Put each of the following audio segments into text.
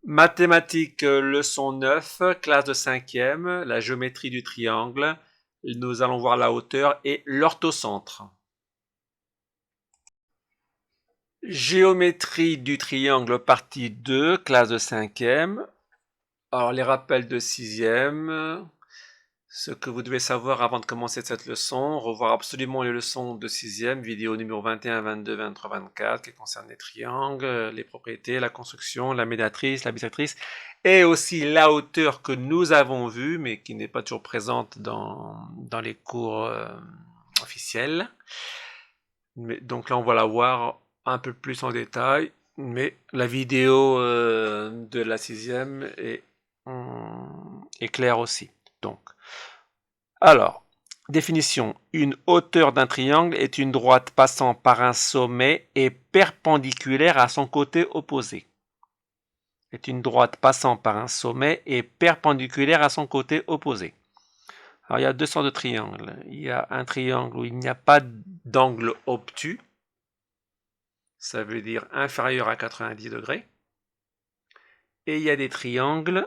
Mathématiques, leçon 9, classe de 5e, la géométrie du triangle. Nous allons voir la hauteur et l'orthocentre. Géométrie du triangle, partie 2, classe de 5e. Alors, les rappels de 6e. Ce que vous devez savoir avant de commencer cette leçon, revoir absolument les leçons de 6e, vidéo numéro 21, 22, 23, 24, qui concernent les triangles, les propriétés, la construction, la médiatrice, la bisectrice, et aussi la hauteur que nous avons vue, mais qui n'est pas toujours présente dans les cours officiels. Donc là, on va la voir un peu plus en détail, mais la vidéo de la 6e est claire aussi. Donc, alors, définition. Une hauteur d'un triangle est une droite passant par un sommet et perpendiculaire à son côté opposé. Est une droite passant par un sommet et perpendiculaire à son côté opposé. Alors, il y a deux sortes de triangles. Il y a un triangle où il n'y a pas d'angle obtus. Ça veut dire inférieur à 90 degrés. Et il y a des triangles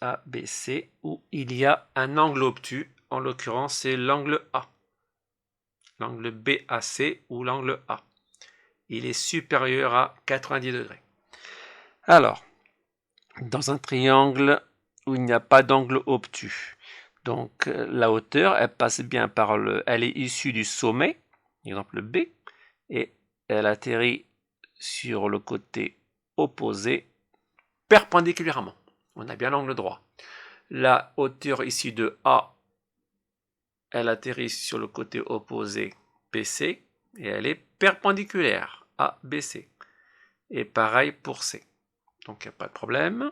ABC où il y a un angle obtus. En l'occurrence, c'est l'angle A. L'angle BAC ou l'angle A. Il est supérieur à 90 degrés. Alors, dans un triangle où il n'y a pas d'angle obtus, donc la hauteur, elle passe bien par elle est issue du sommet, exemple B, et elle atterrit sur le côté opposé perpendiculairement. On a bien l'angle droit. La hauteur issue de A, elle atterrit sur le côté opposé BC et elle est perpendiculaire à BC. Et pareil pour C. Donc il n'y a pas de problème.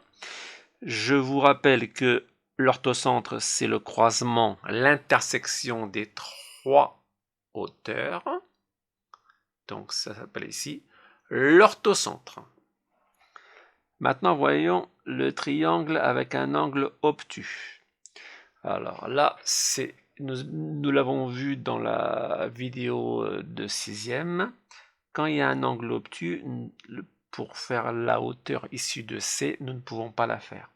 Je vous rappelle que l'orthocentre, c'est le croisement, l'intersection des trois hauteurs. Donc ça s'appelle ici l'orthocentre. Maintenant, voyons le triangle avec un angle obtus. Alors là, nous l'avons vu dans la vidéo de 6e. Quand il y a un angle obtus, pour faire la hauteur issue de C, nous ne pouvons pas la faire.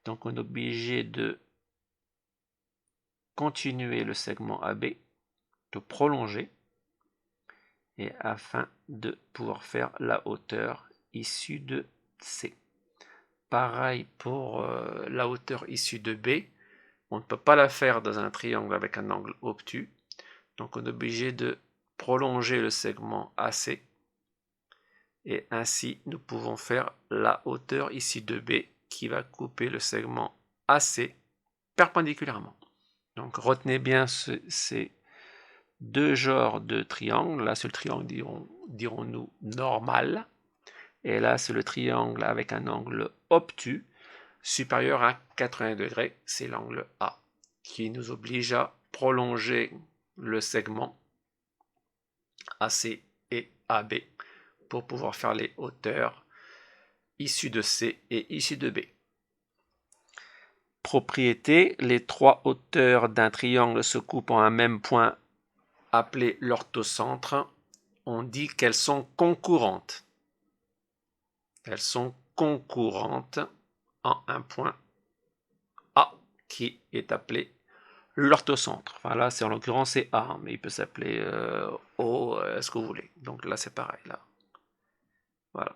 Donc on est obligé de continuer le segment AB, de prolonger, et afin de pouvoir faire la hauteur issue de C. Pareil pour la hauteur issue de B. On ne peut pas la faire dans un triangle avec un angle obtus. Donc on est obligé de prolonger le segment AC. Et ainsi, nous pouvons faire la hauteur issue de B qui va couper le segment AC perpendiculairement. Donc retenez bien ces deux genres de triangles. Là, c'est le triangle, dirons-nous, normal. Et là, c'est le triangle avec un angle obtus supérieur à 80 degrés. C'est l'angle A qui nous oblige à prolonger le segment AC et AB pour pouvoir faire les hauteurs issues de C et issues de B. Propriété, les trois hauteurs d'un triangle se coupent en un même point appelé l'orthocentre. On dit qu'elles sont concurrentes. Elles sont concurrentes en un point A qui est appelé l'orthocentre. Enfin là, c'est en l'occurrence c'est A, mais il peut s'appeler O, ce que vous voulez. Donc là, c'est pareil. Là, voilà.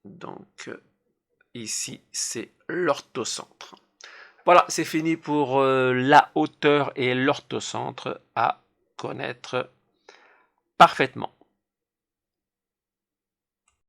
Donc ici, c'est l'orthocentre. Voilà, c'est fini pour la hauteur et l'orthocentre à connaître parfaitement.